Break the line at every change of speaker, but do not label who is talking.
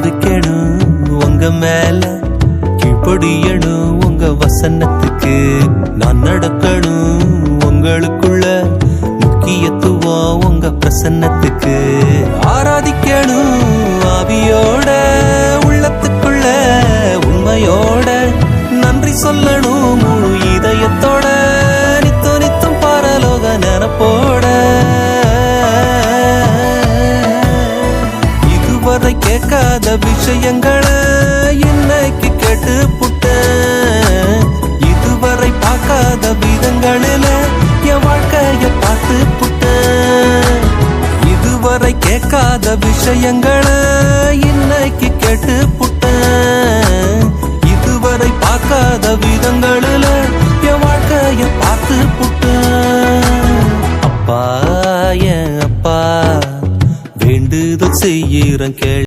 தவிக்கணும் உங்க மேல, கீழ்ப்படியணும் உங்க வசனத்துக்கு. நான் நடக்கணும் உங்களுக்குள்ள, முக்கியத்துவம் உங்க பிரசன்னத்துக்கு. ஆராதிக்கணும் ஆவியோட, உள்ளத்துக்குள்ள உண்மையோட, நன்றி சொல்லணும் முழு இதயத்தோட, நித்தோ நித்தம் பரலோக நினப்போட. இதுவரை கேட்காத விஷயங்களை இன்னைக்கு கேட்டு புட்டேன். இதுவரை பார்க்காத விதங்களில என் வாழ்க்கைய பார்த்து புட்டேன். இதுவரை கேட்காத விஷயங்களை இன்னைக்கு கேட்டு புட்டேன். இதுவரை பார்க்காத விதங்களில என் வாழ்க்கைய பார்த்து புட்டேன். அப்பா என் அப்பா, வேண்டுதல் செய்யறேன் கேள்.